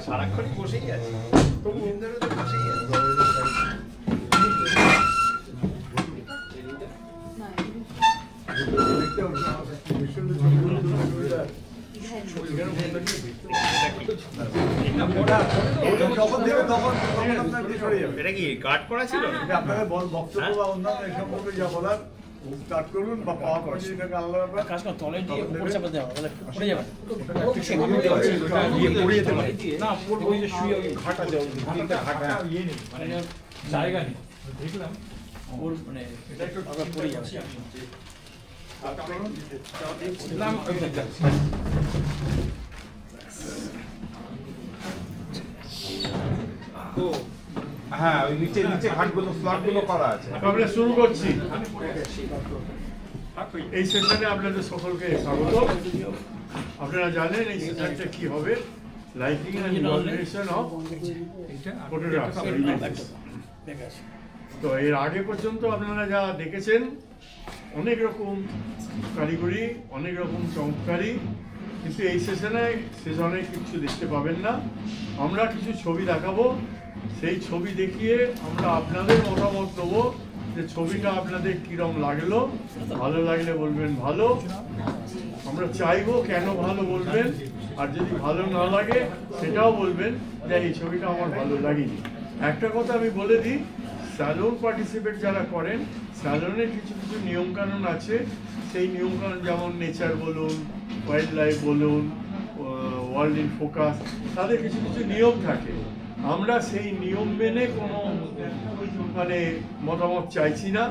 সারাক্ষণ বসেই আছে। এটা কি কাট করা ছিল? আপনাদের বক্তব্য বা অন্যান্য এই সম্পর্কে যা বলার স্টার্ট করুন বা পাওয়ার পয়েন্ট যেটাকে আলাদা ব্যাপার। কাজ কর তলে দিয়ে উপরে চাপা দেওয়া তাহলে পড়ে যাবে না ওই যে শুয়ে ওই ঘাটা দেওয়া ঘাটা ইয়ে নেই মানে জায়গা নেই দেখলাম ওর মানে এটা একটু আবার পড়ে যাবে তো হ্যাঁ ওই নিচে নিচে ঘাটগুলো স্লটগুলো করা আছে। আমরা শুরু করছি এই সেশনে আপনাদের সকলকে স্বাগত। আপনারা জানেন এই সেশনটা কি হবে, lighting and evaluation of photographs. তো এর আগে পর্যন্ত আপনারা যা দেখেছেন অনেক রকম কারিগরি, অনেক রকম চমৎকারী, কিন্তু এই সেশনে কিছু দেখতে পাবেন না। আমরা কিছু ছবি দেখাবো, সেই ছবি দেখিয়ে আমরা আপনাদের মতামত দেবো যে ছবিটা আপনাদের কীরকম লাগলো। ভালো লাগলে বলবেন ভালো, আমরা চাইবো কেন ভালো বলবেন, আর যদি ভালো না লাগে সেটাও বলবেন যে এই ছবিটা আমার ভালো লাগেনি। একটা কথা আমি বলে দিই, স্যালন পার্টিসিপেট যারা করেন, স্যালনের কিছু কিছু নিয়মকানুন আছে। সেই নিয়মকানুন যেমন নেচার বলুন, ওয়াইল্ড লাইফ বলুন, ওয়ার্ল্ড ইন ফোকাস, তাদের কিছু কিছু নিয়ম থাকে। আমরা সেই নিয়ম মেনে কোনো মানে মতামত চাইছি না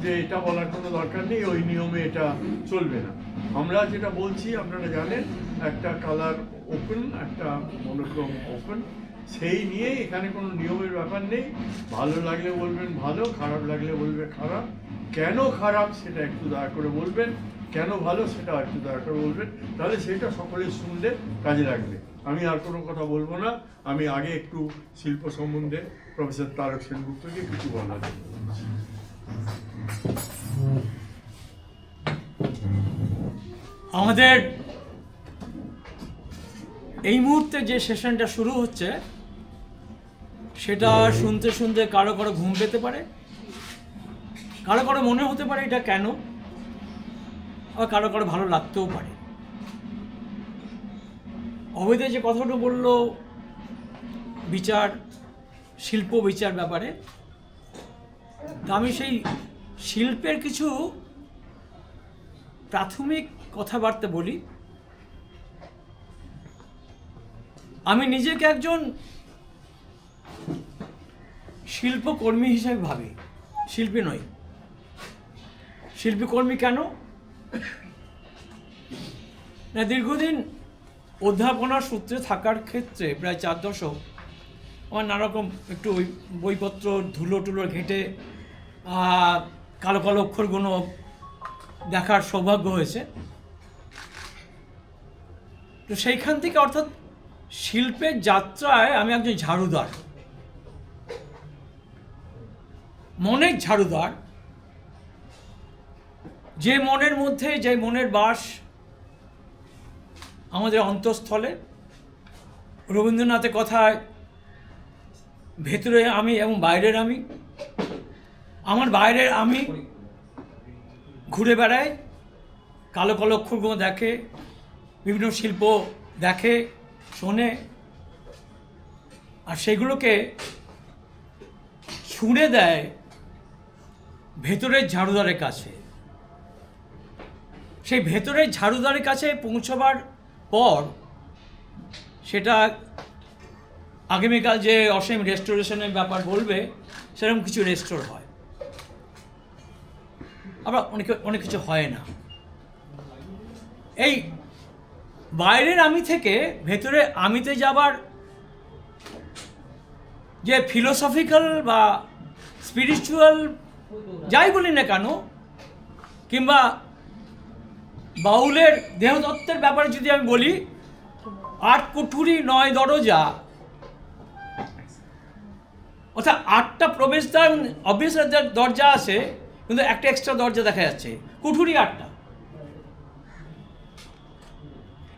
যে এটা বলার কোনো দরকার নেই, ওই নিয়মে এটা চলবে না। আমরা যেটা বলছি আপনারা জানেন, একটা কালার ওপেন, একটা মনোক্রম ওপেন, সেই নিয়ে এখানে কোনো নিয়মের ব্যাপার নেই। ভালো লাগলে বলবেন ভালো, খারাপ লাগলে বলবে খারাপ। কেন খারাপ সেটা একটু দয়া করে বলবেন, কেন ভালো সেটা একটু দয়া করে বলবেন, তাহলে সেটা সকলে শুনলে কাজে লাগবে। আমি আর কোনো কথা বলবো না। আমি আগে একটু শিল্প সম্বন্ধে প্রফেসর তারক সেনগুপ্তকে কিছু বলার। আমাদের এই মুহূর্তে যে সেশনটা শুরু হচ্ছে সেটা শুনতে শুনতে কারো কারো ঘুম পেতে পারে, কারো কারো মনে হতে পারে এটা কেন, আর কারো কারো ভালো লাগতেও পারে। অবৈধ যে কথাটা বললো বিচার, শিল্প বিচার ব্যাপারে, তা আমি সেই শিল্পের কিছু প্রাথমিক কথাবার্তা বলি। আমি নিজেকে একজন শিল্পকর্মী হিসেবে ভাবি, শিল্পী নই। শিল্পকর্মী কেন না, দীর্ঘদিন অধ্যাপনার সূত্রে থাকার ক্ষেত্রে প্রায় 4 দশক আমার নানারকম একটু ওই বইপত্র ধুলো টুলো ঘেঁটে কালো কালো অক্ষরগুলো দেখার সৌভাগ্য হয়েছে। তো সেইখান থেকে অর্থাৎ শিল্পের যাত্রায় আমি একজন ঝাড়ুদার, মনের ঝাড়ুদার। যে মনের মধ্যে, যে মনের বাস আমাদের অন্তঃস্থলে, রবীন্দ্রনাথের কথায় ভেতরে আমি এবং বাইরের আমি। আমার বাইরের আমি ঘুরে বেড়ায়, কালো কালো অক্ষরগুলো দেখে, বিভিন্ন শিল্প দেখে, শোনে, আর সেগুলোকে ছুঁড়ে দেয় ভেতরের ঝাড়ুদারের কাছে। সেই ভেতরের ঝাড়ুদারের কাছে পৌঁছবার পর সেটা আগামীকাল যে অসীম রেস্টোরেশনের ব্যাপার বলবে, সেরকম কিছু রেস্টোর হয়, আবার অনেক কিছু হয় না। এই বাইরের আমি থেকে ভেতরে আমিতে যাবার যে ফিলোসফিক্যাল বা স্পিরিচুয়াল যাই বলি না কেন, কিংবা বাউলের দেহতত্ত্বের ব্যাপারে যদি আমি বলি, 8 কুঠুরি 9 দরজা, অর্থাৎ 8টা প্রবেশদ্বার, অবভিয়াসলি দরজা আছে, কিন্তু একটা এক্সট্রা দরজা দেখা যাচ্ছে, কুঠুরি 8টা।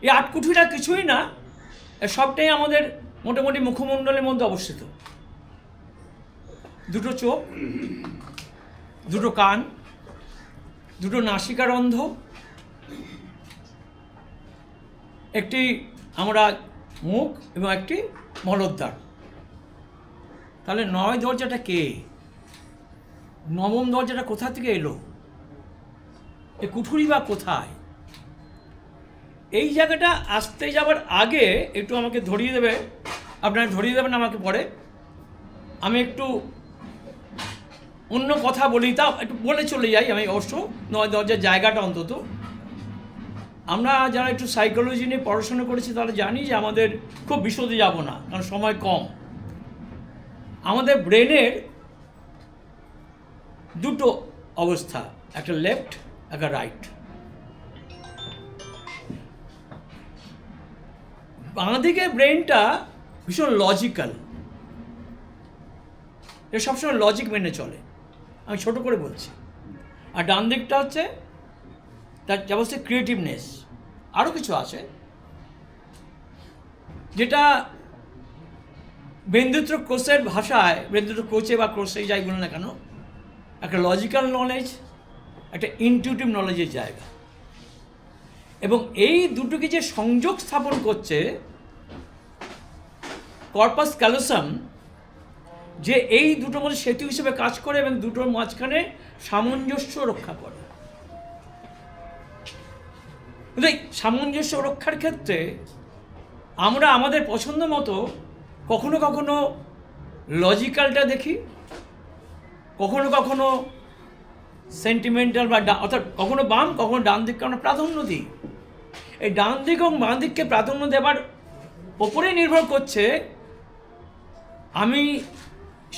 এই 8 কুঠুরিটা কিছুই না, সবটাই আমাদের মোটামুটি মুখমণ্ডলের মধ্যে অবস্থিত। 2টো চোখ, 2টো কান, 2টো নাসিকারন্ধ্র, একটি আমরা মুখ এবং একটি মলদ্বার। তাহলে 9 দরজাটা কে? 9ম দরজাটা কোথা থেকে এলো? এ কুঠুরি বা কোথায়? এই জায়গাটা আসতে যাওয়ার আগে একটু আমাকে ধরিয়ে দেবে, আপনারা ধরিয়ে দেবেন আমাকে পরে। আমি একটু অন্য কথা বলি, তা একটু বলে চলে যাই আমি। অবশ্য 9 দরজার জায়গাটা অন্তত, আমরা যারা একটু সাইকোলজি নিয়ে পড়াশোনা করেছি তারা জানি যে আমাদের খুব বিশদে যাব না, কারণ সময় কম। আমাদের ব্রেনের 2টো অবস্থা, একটা লেফট, একটা রাইট। বাঁদিকে ব্রেনটা ভীষণ লজিক্যাল, এটা সবসময় লজিক মেনে চলে, আমি ছোট করে বলছি। আর ডান দিকটা হচ্ছে তার যেমন ক্রিয়েটিভনেস, আরও কিছু আছে, যেটা বৃহদ্রথ কোষের ভাষায়, বৃহদ্রথ কোচে বা কোষে যাই বলে না কেন, একটা লজিক্যাল নলেজ, একটা ইনটিউটিভ নলেজের জায়গা। এবং এই দুটোকে যে সংযোগ স্থাপন করছে কর্পাস ক্যালোসাম, যে এই দুটোর মধ্যে সেতু হিসেবে কাজ করে এবং দুটোর মাঝখানে সামঞ্জস্য রক্ষা করে। কিন্তু এই সামঞ্জস্য রক্ষার ক্ষেত্রে আমরা আমাদের পছন্দ মতো কখনো কখনো লজিক্যালটা দেখি, কখনো কখনো সেন্টিমেন্টাল বা অর্থাৎ কখনো বাম কখনো ডান দিককে আমরা প্রাধান্য দিই। এই ডান দিক এবং বাম দিককে প্রাধান্য দেওয়ার ওপরেই নির্ভর করছে আমি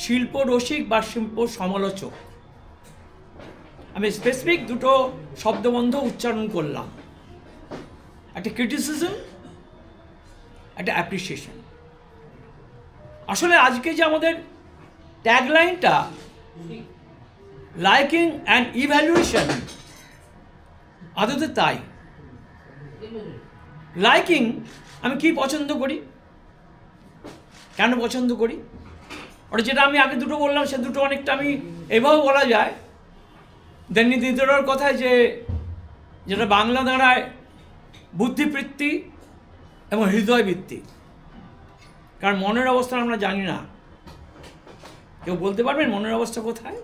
শিল্প রসিক বা শিল্প সমালোচক। আমি স্পেসিফিক 2টো শব্দবন্ধ উচ্চারণ করলাম, একটা ক্রিটিসিজম, একটা অ্যাপ্রিসিয়েশন। আসলে আজকে যে আমাদের ট্যাগলাইনটা লাইকিং অ্যান্ড ইভ্যালুয়েশন, আদতে তাই। লাইকিং, আমি কি পছন্দ করি, কেন পছন্দ করি, ওটা যেটা আমি আগে 2টো বললাম, সে 2টো অনেকটা আমি এভাবে বলা যায় দেননি দ্বিতীয়টার কথায়, যে যেটা বাংলা দাঁড়ায় বুদ্ধিবৃত্তি এবং হৃদয়বৃত্তি। কারণ মনের অবস্থা আমরা জানি না। কেউ বলতে পারবেন মনের অবস্থা কোথায়?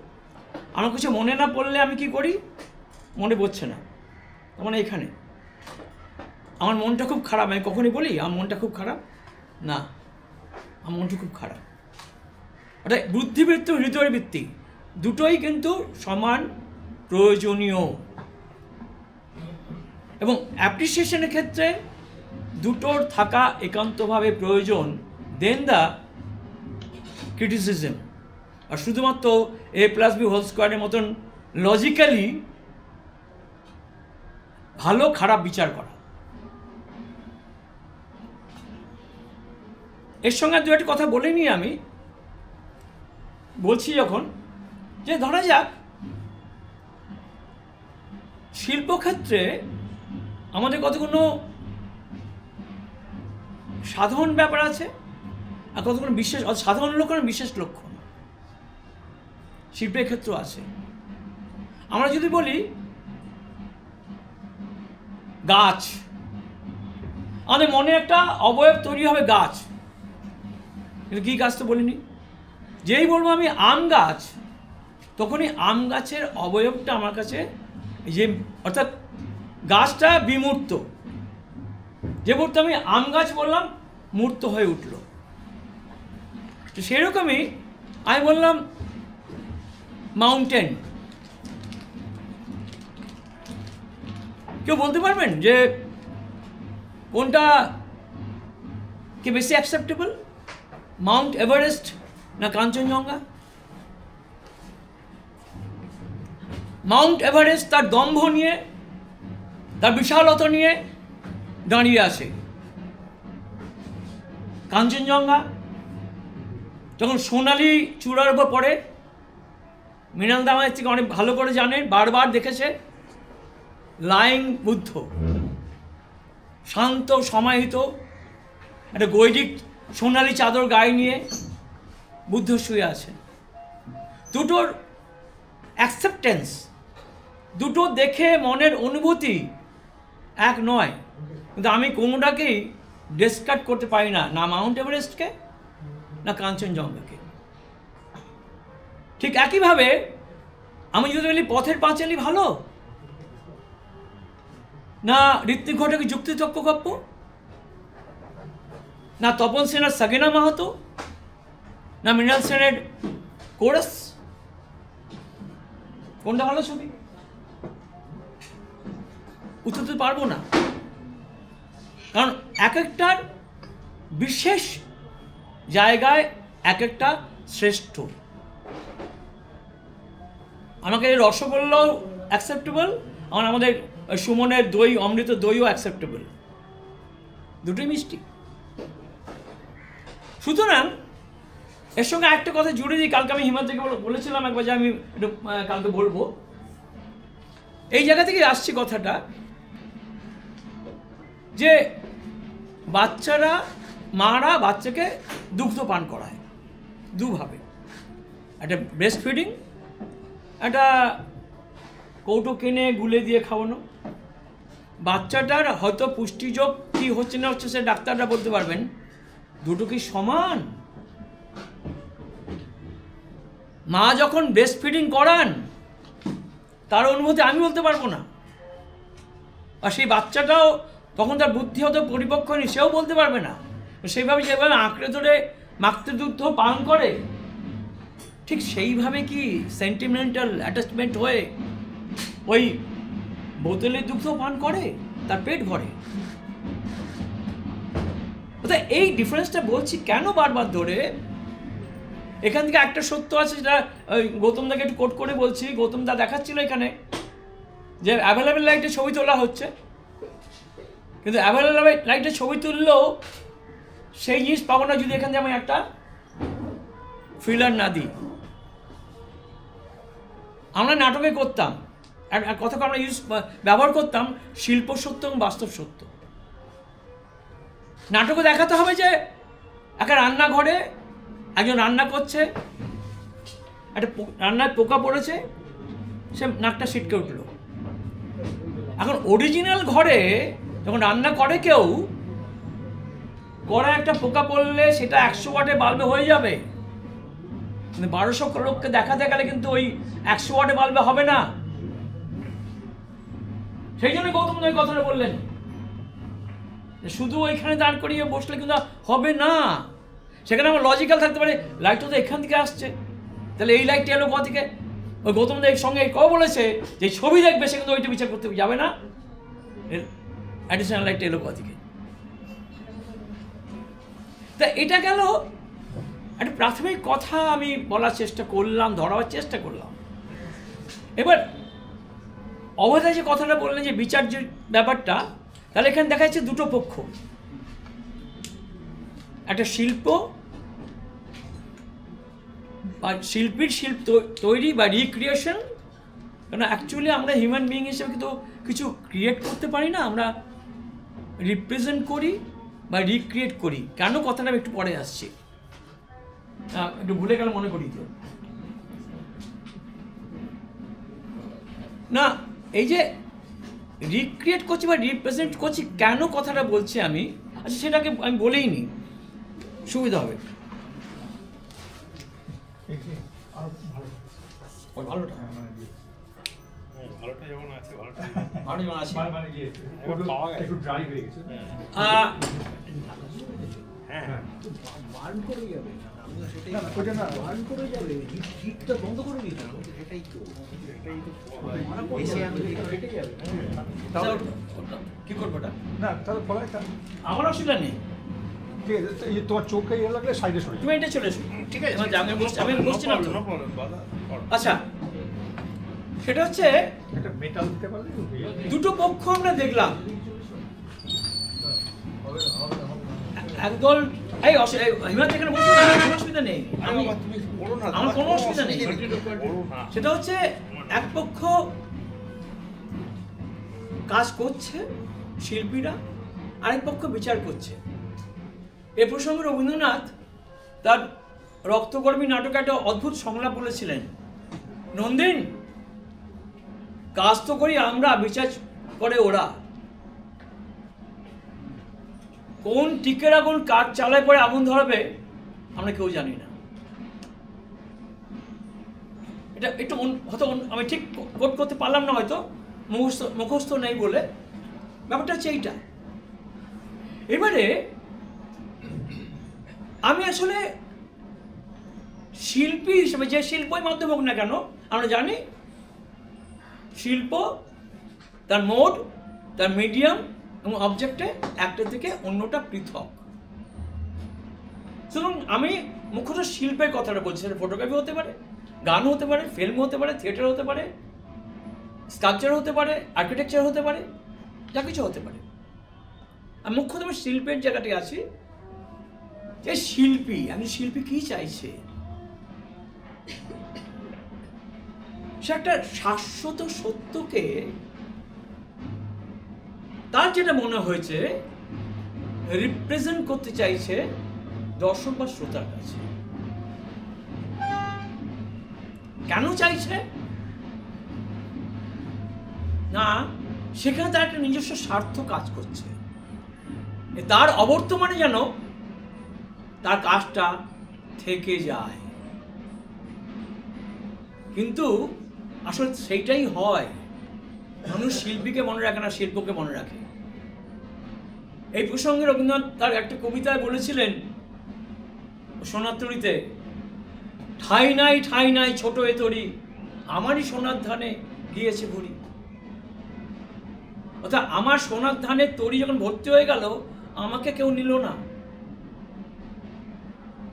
আমার কিছু মনে না পড়লে আমি কি করি? মনে পড়ছে না, মানে এখানে আমার মনটা খুব খারাপ, আমি কখনই বলি আমার মনটা খুব খারাপ না, আমার মনটা খুব খারাপ। অর্থাৎ বুদ্ধিবৃত্তি ও হৃদয়বৃত্তি দুটোই কিন্তু সমান প্রয়োজনীয়। এবং অ্যাপ্রিসিয়েশনের ক্ষেত্রে দুটোর থাকা একান্তভাবে প্রয়োজন, দেন দ্য ক্রিটিসিজম। আর শুধুমাত্র a+b² মতন লজিক্যালি ভালো খারাপ বিচার করা। এর সঙ্গে 2 একটা কথা বলে নিই আমি, বলছি যখন, যে ধরা যাক শিল্পক্ষেত্রে আমাদের কতগুলো সাধারণ ব্যাপার আছে আর কতগুলো বিশেষ, সাধারণ লক্ষণ বিশেষ লক্ষণ শিল্পের ক্ষেত্র আছে। আমরা যদি বলি গাছ, আমাদের মনে একটা অবয়ব তৈরি হবে গাছ, কিন্তু কী গাছ তো বলিনি। যেই বলবো আমি আম গাছ, তখনই আম গাছের অবয়বটা আমার কাছে, যে অর্থাৎ গাছটা বিমূর্ত, যে মুহূর্তে আমি আম গাছ বললাম মূর্ত হয়ে উঠল। তো সেরকমই আমি বললাম মাউন্টেন। কেউ বলতে পারবেন যে কোনটা কি বেশি অ্যাকসেপ্টেবল, মাউন্ট এভারেস্ট না কাঞ্চনজঙ্ঘা? মাউন্ট এভারেস্ট তার দম্ভ নিয়ে তার বিশালতা নিয়ে দাঁড়িয়ে আছে। কাঞ্চনজঙ্ঘা যখন সোনালি চূড়ার উপর পড়ে, মৃণাল দা আমার থেকে অনেক ভালো করে জানেন, বারবার দেখেছে। লাইং বুদ্ধ, শান্ত সমাহিত একটা গৈরিক সোনালি চাদর গায়ে নিয়ে বুদ্ধ শুয়ে আছে। দুটোর অ্যাকসেপ্টেন্স, দুটো দেখে মনের অনুভূতি এক নয়, কিন্তু আমি কোনোটাকেই ডিসকার্ড করতে পারি না, না মাউন্ট এভারেস্টকে না কাঞ্চনজঙ্ঘাকে। ঠিক একইভাবে আমি যদি বলি পথের পাঁচালী ভালো, না ঋত্বিক ঘটকে যুক্তিতক্ক কাব্য, না তপন সেনের সাগেনা মাহাতো, না মৃণাল সেনের কোরাস, কোনটা ভালো ছবি? উত্তর দিতে পারবো না, কারণ এক একটার বিশেষ জায়গায় এক একটা শ্রেষ্ঠ। আমাকে রসগোল্লাও অ্যাকসেপ্টেবল, আমাদের সুমনের দই, অমৃত দইও অ্যাকসেপ্টেবল, দুটোই মিষ্টি। সুতরাং এর সঙ্গে একটা কথা জুড়ে দিই, কালকে আমি হিমাদ্রিকে বলেছিলাম একবার যে আমি একটু কালকে বলবো, এই জায়গা থেকে আসছি কথাটা, যে বাচ্চারা, মারা বাচ্চাকে দুগ্ধ পান করায় দুভাবে, একটা ব্রেস্ট ফিডিং, একটা কৌটো কিনে গুলে দিয়ে খাওয়ানো। বাচ্চাটার হয়তো পুষ্টিযোগ কী হচ্ছে না হচ্ছে সে ডাক্তাররা বলতে পারবেন, দুটো কি সমান? মা যখন ব্রেস্ট ফিডিং করান তার অনুভূতি আমি বলতে পারবো না, আর সেই বাচ্চাটাও তখন তার বুদ্ধি হয়তো পরিপক্ক হয়নি, সেও বলতে পারবে না। সেইভাবে যেভাবে আঁকড়ে ধরে মাতৃদুগ্ধ পান করে, ঠিক সেইভাবে কি সেন্টিমেন্টাল অ্যাটাচমেন্ট হয়ে ওই বোতলের দুগ্ধ পান করে, তার পেট ভরে। অর্থাৎ এই ডিফারেন্সটা বলছি কেন বারবার ধরে, এখান থেকে একটা সত্য আছে যেটা ওই গৌতম দাকে একটু কোট করে বলছি। গৌতম দা দেখাচ্ছিল এখানে যে অ্যাভেলেবেল লাইটে ছবি তোলা হচ্ছে, কিন্তু অ্যাভেলেবেল লাইটে ছবি তুললেও সেই জিনিস পাবো না যদি এখান থেকে আমি একটা ফিলার না দিই। আমরা নাটকে করতাম, কথাকে আমরা ব্যবহার করতাম শিল্প সত্য এবং বাস্তব সত্য। নাটকে দেখাতে হবে যে একটা রান্নাঘরে একজন রান্না করছে, একটা রান্নায় পোকা পড়েছে, সে নাকটা ছিটকে উঠলো। এখন অরিজিনাল ঘরে যখন রান্না করে কেউ, কড়ায় একটা পোকা পড়লে সেটা 100 ওয়াটে বাল্বে হয়ে যাবে, কিন্তু 1200 লোককে দেখাতে গেলে কিন্তু ওই 100 ওয়াটে বাল্বে হবে না। সেই জন্য গৌতম ওই কথাটা বললেন, শুধু ওইখানে দাঁড় করিয়ে বসলে কিন্তু হবে না। সেখানে আমার লজিক্যাল থাকতে পারে, লাইটটা তো এখান থেকে আসছে, তাহলে এই লাইটটা এলো কোথা থেকে? ওই গৌতম দেব সঙ্গে কবে বলেছে যে ছবি দেখবে, সে কিন্তু ওইটা বিচার করতে যাবে না, অ্যাডিশনাল লাইটটা এলো কোথা থেকে। তা এটা গেল একটা প্রাথমিক কথা, আমি বলার চেষ্টা করলাম, ধরাবার চেষ্টা করলাম। এবার অবধায় যে কথাটা বললেন যে বিচার্যের ব্যাপারটা, তাহলে এখানে দেখা যাচ্ছে দুটো পক্ষ, একটা শিল্প বা শিল্পীর শিল্প তৈরি বা রিক্রিয়েশন। কারণ অ্যাকচুয়ালি আমরা হিউম্যান বিইং হিসেবে কিন্তু কিছু ক্রিয়েট করতে পারি না, আমরা রিপ্রেজেন্ট করি বা রিক্রিয়েট করি। কেন কথাটা আমি একটু পরে আসছি, একটু ভুলে গেলে মনে করি তো না, এই যে রিক্রিয়েট করছি বা রিপ্রেজেন্ট করছি, কেন কথাটা বলছি আমি, আচ্ছা সেটাকে আমি বলেই নি, সুবিধা হবে। ভালোটা যেমন আছে, ভালো যেমন আছে, একটু ড্রাই হয়ে গেছে। কি করবো না তাহলে ফলে আমার অসুবিধা নেই, ঠিক আছে, তোমার চোখে ইয়ে লাগলে সাইডে সরে তুমি এটা চলে এসো, ঠিক আছে? আমি বসছি না তো। আচ্ছা, সেটা হচ্ছে একটা মেটাল দিতে পারলে দুটো পক্ষ আমরা দেখলাম। একদল এই হিমাচল এখানে বলছো না, কোনো অসুবিধা নেই, আমার কোনো অসুবিধা নেই। সেটা হচ্ছে এক পক্ষ কাজ করছে শিল্পীরা, আরেক পক্ষ বিচার করছে। এ প্রসঙ্গে রবীন্দ্রনাথ তার রক্তকর্মী নাটকে একটা অদ্ভুত সংলাপ বলেছিলেন, নন্দিন কাজ তো করি আমরা, বিচার করে ওরা। কোন টিকের আগুন কাঠ চালায় পরে আগুন ধরাবে আমরা কেউ জানি না। এটা একটু হয়তো আমি ঠিক কোট করতে পারলাম না, হয়তো মুখস্থ নেই বলে, ব্যাপারটা হচ্ছে এইটা। এবারে আমি আসলে শিল্পী হিসেবে, যে শিল্পই মাধ্যম হোক না কেন, আমরা জানি শিল্প তার মোড, তার মিডিয়াম এবং অবজেক্টে একটা থেকে অন্যটা পৃথক। সুতরাং আমি মুখ্যত শিল্পের কথাটা বলছি। সেটা ফটোগ্রাফি হতে পারে, গান হতে পারে, ফিল্ম হতে পারে, থিয়েটার হতে পারে, স্কাল্পচার হতে পারে, আর্কিটেকচার হতে পারে, যা কিছু হতে পারে। আর মুখ্যত আমি শিল্পের জায়গাটি আছি, যে শিল্পী, আমি শিল্পী কি চাইছে, সে একটা শাশ্বত সত্যকে তার যেটা মনে হয়েছে রিপ্রেজেন্ট করতে চাইছে দর্শক বা শ্রোতার কাছে। কেন চাইছে না, সেখানে তার একটা নিজস্ব স্বার্থ কাজ করছে, তার অবর্তমানে যেন তার কাজটা থেকে যায়। কিন্তু আসলে সেইটাই হয়, মানুষ শিল্পীকে মনে রাখে না, শিল্পকে মনে রাখে। এই প্রসঙ্গে রবীন্দ্রনাথ তার একটা কবিতায় বলেছিলেন, সোনার তরীতে, ঠাই নাই ছোট এ তরী, আমারই সোনার ধানে গিয়েছে ভরি। অর্থাৎ আমার সোনার ধানের তরী যখন ভর্তি হয়ে গেল, আমাকে কেউ নিল না।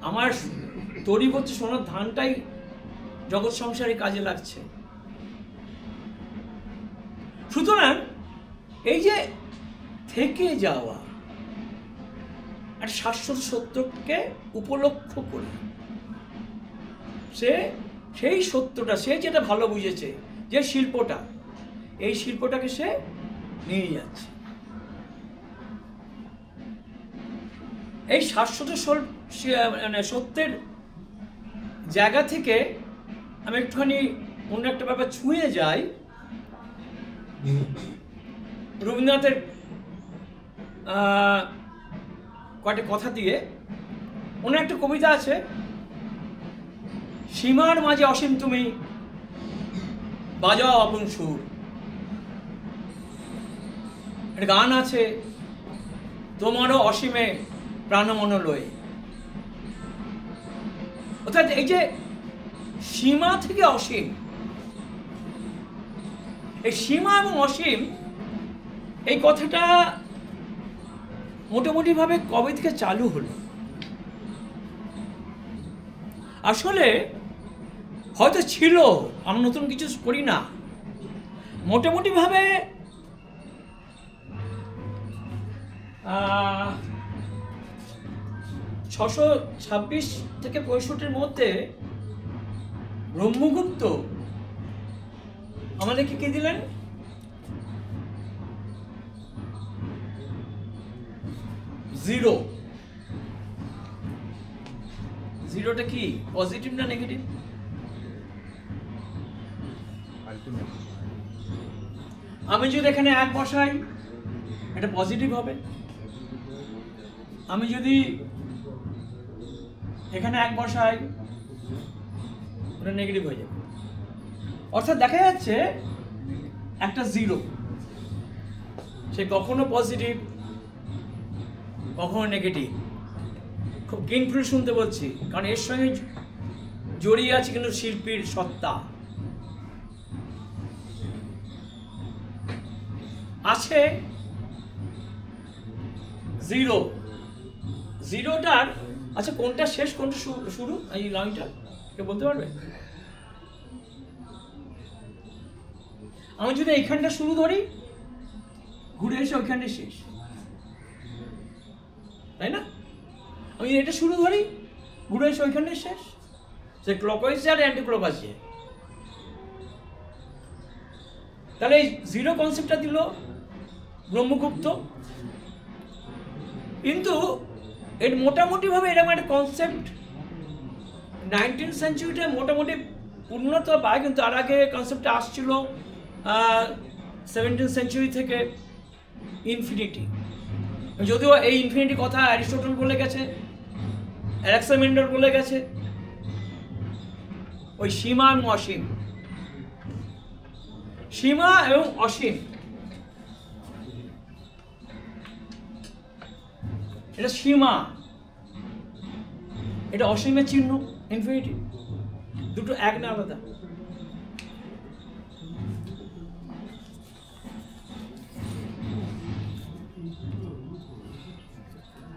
আমার তরী ভর্তি সোনার ধানটাই জগৎ সংসারে কাজে লাগছে। সুতরাং এই যে থেকে যাওয়া আর শাশ্বত সত্যকে উপলক্ষ করে সেই সত্যটা, সে যেটা ভালো বুঝেছে, যে শিল্পটা, এই শিল্পটাকে সে নিয়ে যাচ্ছে। এই শাশ্বত মানে সত্যের জায়গা থেকে আমি একটুখানি অন্য একটা ব্যাপার ছুঁয়ে যাই। রবীন্দ্রনাথের কয়েকটা কথা দিয়ে, অন্য একটা কবিতা আছে, সীমার মাঝে অসীম তুমি বাজাও আপন সুর। একটা গান আছে, তোমারও অসীমে প্রাণমন লয়ে। অর্থাৎ এই যে সীমা থেকে অসীম, এই সীমা এবং অসীম, এই কথাটা মোটামুটিভাবে কবে থেকে চালু হলো? আসলে হয়তো ছিল, আমরা নতুন কিছু করি না, মোটামুটিভাবে 626 থেকে 65 মধ্যে ব্রহ্মগুপ্ত আমাদেরকে কি দিলেন? জিরো। জিরোটা কি, পজিটিভ না নেগেটিভ? আমি যদি এখানে 1 বসাই, এটা পজিটিভ হবে। আমি যদি এখানে 1 বসাই, ওটা নেগেটিভ হয়ে যাবে। অর্থাৎ দেখা যাচ্ছে একটা জিরো, সে কখনো পজিটিভ, কখনো নেগেটিভ। খুব কেয়ারফুলি শুনতে বলছি, কারণ এর সঙ্গে জড়িয়ে আছে কিন্তু শিল্পীর সত্তা আছে। জিরো, জিরোটার আচ্ছা কোনটা শেষ কোনটা শুরু, এই লাইনটা কে বলতে পারবে? আমি যদি এইখানটা শুরু ধরি, ঘুরে এসে ওইখানে শেষ, তাই না? আমি এটা শুরু ধরি, ঘুরে এসে ওইখানে শেষ। সে ক্লকওয়াইজ আর অ্যান্টি ক্লকওয়াইজ। তাহলে এই জিরো কনসেপ্টটা দিল ব্রহ্মগুপ্ত, কিন্তু এর মোটামুটিভাবে এরকম একটা কনসেপ্ট 19th সেঞ্চুরিতে মোটামুটি পূর্ণতা পায়, কিন্তু তার আগে কনসেপ্টটা আসছিল 17th সেঞ্চুরি থেকে, ইনফিনিটি। যদিও এই ইনফিনিটি কথা অ্যারিস্টটল বলে গেছে, অ্যালেক্সান্ডার বলে গেছে, ওই সীমা এবং অসীম, সীমা এবং অসীম, এটা সীমা, এটা অসীমের চিহ্ন, ইনফিনিটি, দুটো এক না আলাদা।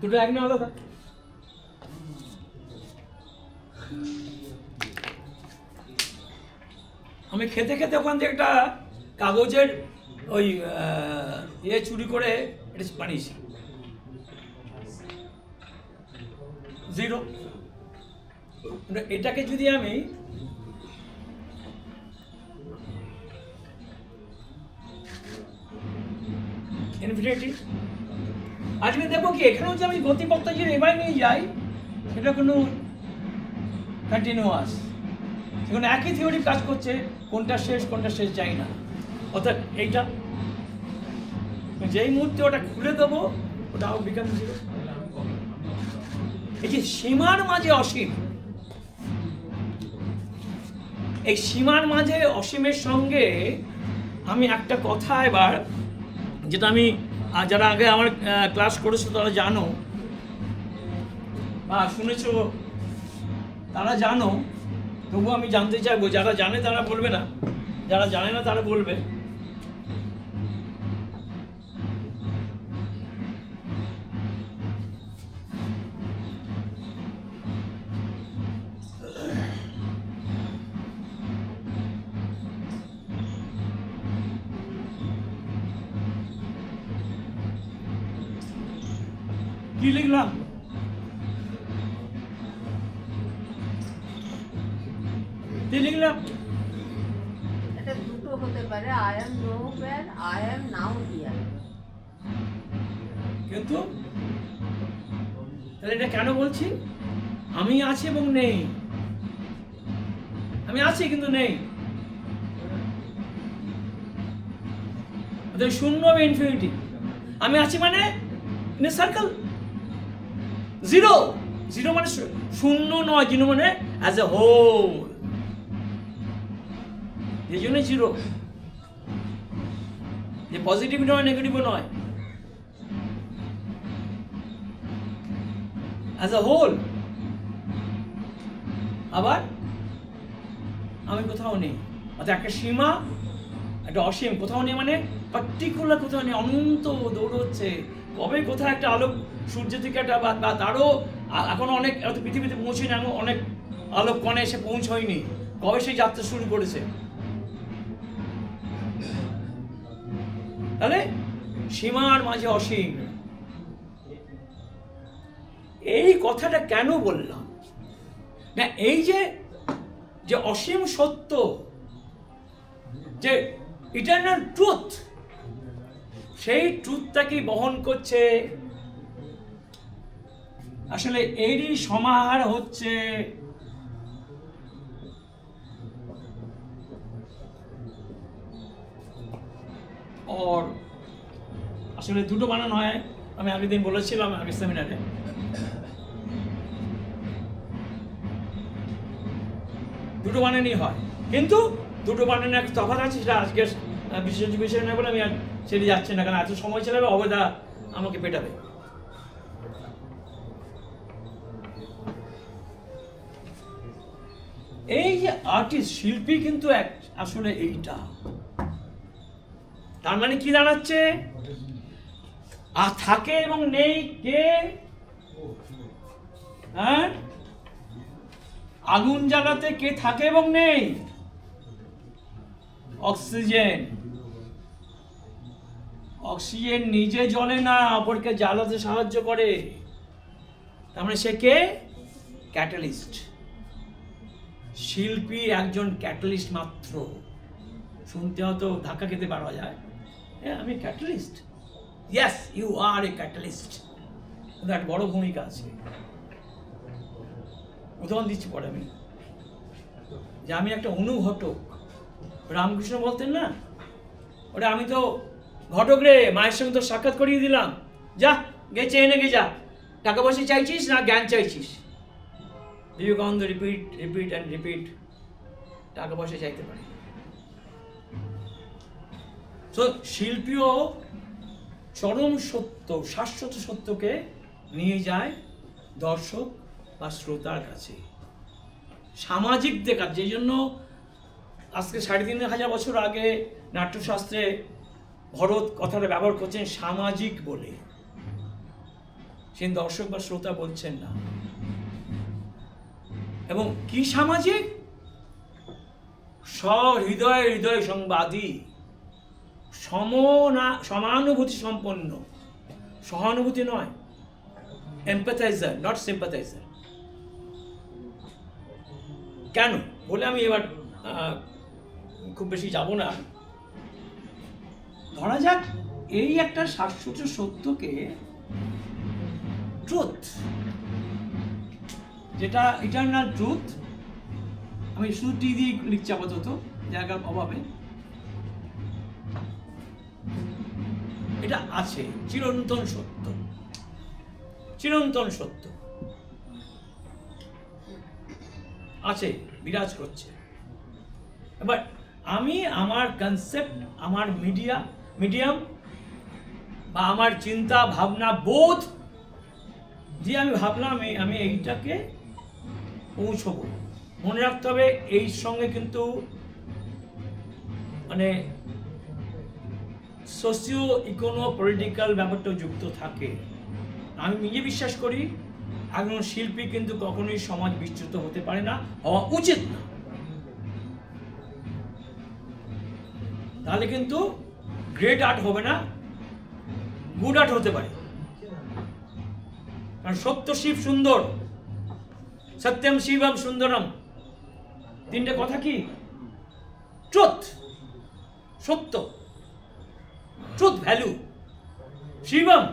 দুটো এক না আলাদা। আমি খেতে খেতে ওখান থেকে একটা কাগজের ওই চুরি করে এটা বানিয়েছি, জিরো। এটাকে যদি আমি ইনফিনিটি, আজকে দেখো কি এখানেও যে আমি গতিপথটা যে এবার নিয়ে যাই, সেটা কোনো কন্টিনিউয়াস, এখন একই থিওরি কাজ করছে, কোনটা শেষ যাই না। অর্থাৎ এইটা যেই মুহূর্তে ওটা খুলে দেবো, ওটা আউট বিকাম জিরো। এই যে সীমার মাঝে অসীম, এই সীমার মাঝে অসীমের সঙ্গে আমি একটা কথা এবার, যেটা আমি যারা আগে আমার ক্লাস করেছো তারা জানো বা শুনেছো তারা জানো, তবুও আমি জানতে চাইবো, যারা জানে তারা বলবে না, যারা জানে না তারা বলবে। কি লিখলাম? কি লিখলাম? এটা দুটো হতে পারে, I am nowhere, I am now here. কিন্তু তাহলে এটা কেন বলছি? আমি আছি এবং নেই, আমি আছি কিন্তু নেই, শূন্য হবে ইনফিনিটি। আমি আছি মানে in a circle, zero, zero মানে শূন্য নয়, জিরো মানে অ্যাজ এ হোল, এই জন্য জিরো, যে পজিটিভ নয় নেগেটিভও নয়, অ্যাজ এ হোল। আবার আমি কোথাও নেই, অর্থাৎ একটা সীমা, একটা অসীম, কোথাও নেই মানে পার্টিকুলার কোথাও নেই, অনন্ত দৌড়চ্ছে। কবে কোথাও একটা আলোক সূর্য থেকে একটা বা তারও এখন অনেক পৃথিবীতে পৌঁছেনি, এমন অনেক আলোক কণে এসে পৌঁছয়নি, কবে সেই যাত্রা শুরু করেছে। তাহলে সীমার মাঝে অসীম, এই কথাটা কেন বললাম না? এই যে অসীম সত্য, যে ইটারনাল ট্রুথ, সেই ট্রুথটাকে বহন করছে, আসলে এরই সমাহার হচ্ছে और আসলে দুটো বানানো হয়, আমি আগের দিন বলেছিলাম আগের সেমিনারে, দুটো বানানই হয়, কিন্তু দুটো বানানোর একটা তফাৎ আছে, সেটা আজকের বিশেষ বিষয় না বলে আমি আর সেটা যাচ্ছি না, কারণ এত সময় চলে যাবে, অবদা আমাকে পেটাবে। এই যে আর্টিস্ট, শিল্পী কিন্তু আসলে এইটা, তার মানে কি দাঁড়াচ্ছে? আর থাকে এবং নেই কে? হ্যাঁ, আগুন জ্বালাতে কে থাকে এবং নেই? অক্সিজেন। অক্সিজেন নিজে জ্বলে না, অপরকে জ্বালাতে সাহায্য করে। তার মানে সে কে? ক্যাটালিস্ট। শিল্পী একজন ক্যাটালিস্ট মাত্র। শুনতে হয়তো ধাক্কা খেতে পারা যায়, হ্যাঁ আমি catalyst, yes you are a catalyst, কিন্তু একটা বড় ভূমিকা আছে। উদাহরণ দিচ্ছি পরে আমি, যে আমি একটা অনুঘটক। রামকৃষ্ণ বলতেন না, ওটা আমি তো ঘটক রে, মায়ের সঙ্গে তো সাক্ষাৎ করিয়ে দিলাম, যা গেছে এনে গে যা, টাকা পয়সা চাইছিস না জ্ঞান চাইছিস? Vivekananda repeat repeat and repeat, টাকা পয়সা চাইতে পারে। তো শিল্পীও চরম সত্য, শাশ্বত সত্যকে নিয়ে যায় দর্শক বা শ্রোতার কাছে, সামাজিক দেখার। যে জন্য আজকে 3500 বছর আগে নাট্যশাস্ত্রে ভরত কথাটা ব্যবহার করছেন সামাজিক বলে, সে দর্শক বা শ্রোতা বলছেন না। এবং কি সামাজিক? সহৃদয় হৃদয় সংবাদী, সমানুভূতি সম্পন্ন, সহানুভূতি নয়, এম্প্যাথাইজার নট সিম্প্যাথাইজার। কেন বলে আমি এবার খুব বেশি যাব না। ধরা যাক এই একটা শাশ্বত সত্যকে, ট্রুথ, যেটা ইটারনাল ট্রুথ, আমি শুধু টি দিয়ে লিখছি আপাতত জায়গার অভাবে, এটা আছে, চিরন্তন সত্য, চিরন্তন সত্য আছে, বিরাজ করছে। এবার আমি আমার কনসেপ্ট, আমার মিডিয়াম বা আমার চিন্তা ভাবনা বোধ দিয়ে আমি ভাবলাম আমি এইটাকে পৌঁছবো। মনে রাখতে হবে এই সঙ্গে কিন্তু মানে সোশিও ইকোনো পলিটিক্যাল ব্যাপারটাও যুক্ত থাকে। আমি নিজে বিশ্বাস করি একজন শিল্পী কিন্তু কখনোই সমাজ বিচ্যুত হতে পারে না, হওয়া উচিত না। তাহলে কিন্তু গ্রেট আর্ট হবে না, গুড আর্ট হতে পারে। কারণ সত্য শিব সুন্দর, সত্যম শিবম সুন্দরম, তিনটে কথা কি? ট্রুথ, সত্য, ট্রুথ ভ্যালু, শিবম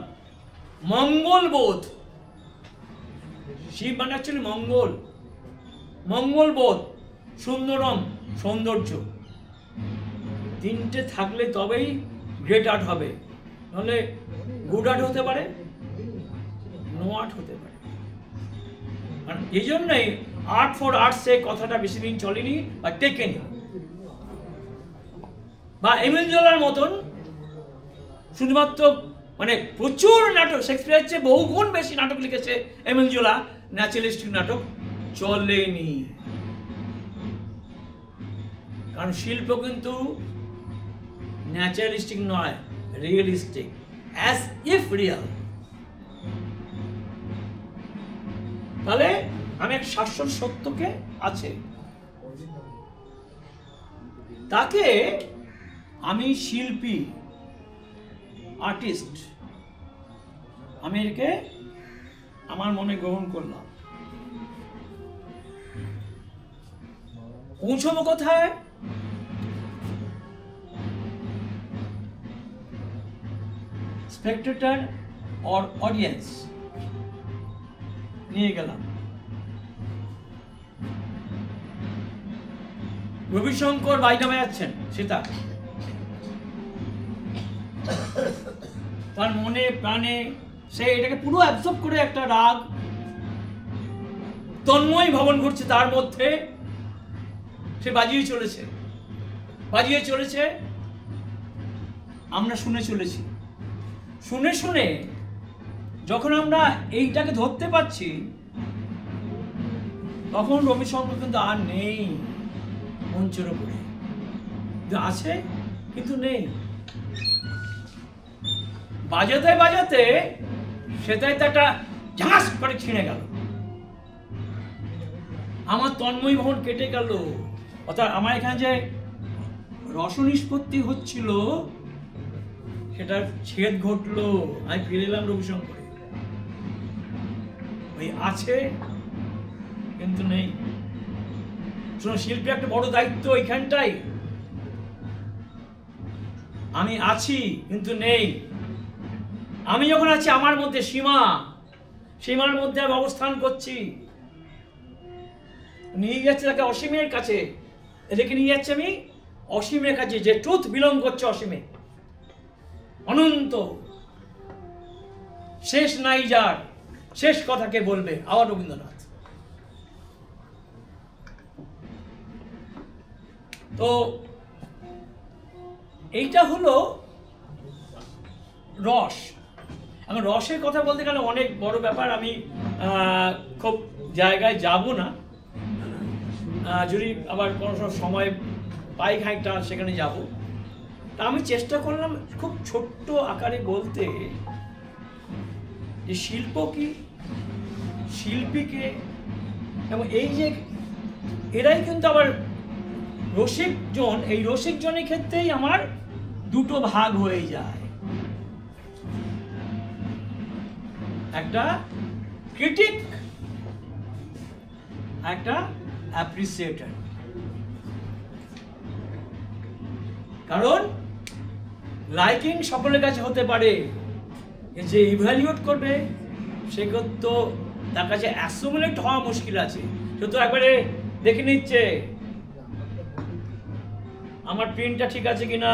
মঙ্গল বোধ। শিব মানে অ্যাকচুয়ালি মঙ্গল, মঙ্গল বোধ, সুন্দরম সৌন্দর্য। তিনটে থাকলে তবেই গ্রেট আর্ট হবে, নাহলে গুড আর্ট হতে পারে, নো আর্ট হতে পারে। আর এই জন্যই আর্ট ফর আর্টস এ কথাটা বেশি দিন চলেনি বা টেকেনি। বা এমিল জোলার মতন শুধুমাত্র মানে প্রচুর নাটক, শেক্সপিয়ারের চেয়ে বহুগুণ বেশি নাটক লিখেছে এমিল জোলা, ন্যাচারালিস্টিক নাটক, চলেনি। কারণ শিল্প কিন্তু ন্যাচারালিস্টিক নয়, রিয়েলিস্টিক, অ্যাজ ইফ রিয়াল। তাহলে আমি এক শাশ্বত সত্যকে আছে, তাকে আমি শিল্পী, আর্টিস্ট, আমি একে আমার মনে গ্রহণ করলাম। পৌঁছবো কোথায়? স্পেক্টেটর অর অডিয়েন্স নিয়ে গেলাম। রবিশঙ্কর বাইনা বাজাচ্ছেন সেটা, তার মনে প্রাণে সে এটাকে পুরো অ্যাবজর্ব করে একটা রাগ তন্ময় ভবন ঘটছে তার মধ্যে, সে বাজিয়ে চলেছে, আমরা শুনে চলেছি। শুনে শুনে যখন আমরা এইটাকে ধরতে পারছি, তখন রবিশঙ্কর কিন্তু আর নেই মঞ্চের উপরে, আছে কিন্তু নেই। বাজাতে বাজাতে সেটাই তো একটা ঝাঁস করে ছিঁড়ে গেল, আমার তন্ময় ভবন কেটে গেল। অর্থাৎ আমার এখানে যে রস নিষ্পত্তি হচ্ছিল সেটার ছেদ ঘটলো, আমি ফিরে এলাম রবিশঙ্করে। ওই আছে কিন্তু নেই। শোনো, শিল্পী একটা বড় দায়িত্ব এইখানটাই। আমি আছি কিন্তু নেই। আমি যখন আছি আমার মধ্যে সীমার মধ্যে আমি অবস্থান করছি। নিয়ে যাচ্ছে তাকে অসীমের কাছে, এদেরকে নিয়ে যাচ্ছে আমি অসীমের কাছে, যে ট্রুথ বিলং করছে অসীমে, অনন্ত। শেষ নাই যার, শেষ কথাকে বলবে, আবার রবীন্দ্রনাথ। তো এইটা হলো রস। এখন রসের কথা বলতে গেলে অনেক বড় ব্যাপার, আমি খুব জায়গায় যাব না। যদি আবার কোনো সময় পাই খানিকটা সেখানে যাব। তা আমি চেষ্টা করলাম খুব ছোট্ট আকারে বলতে যে শিল্প কি, শিল্পীকে, এবং এই যে এরাই কিন্তু আবার রসিকজন। এই রসিকজনের ক্ষেত্রেই আমার দুটো ভাগ হয়ে যায়, একটা ক্রিটিক, একটা অ্যাপ্রিসিয়েটর। কারণ লাইকিং সকলের কাছে হতে পারে, যে ইভ্যালুয়েট করবে সে তো তার কাছে অ্যাসিমিলেট হওয়া মুশকিল আছে। সে তো একবারে দেখে নিচ্ছে আমার প্রিন্টটা ঠিক আছে কিনা,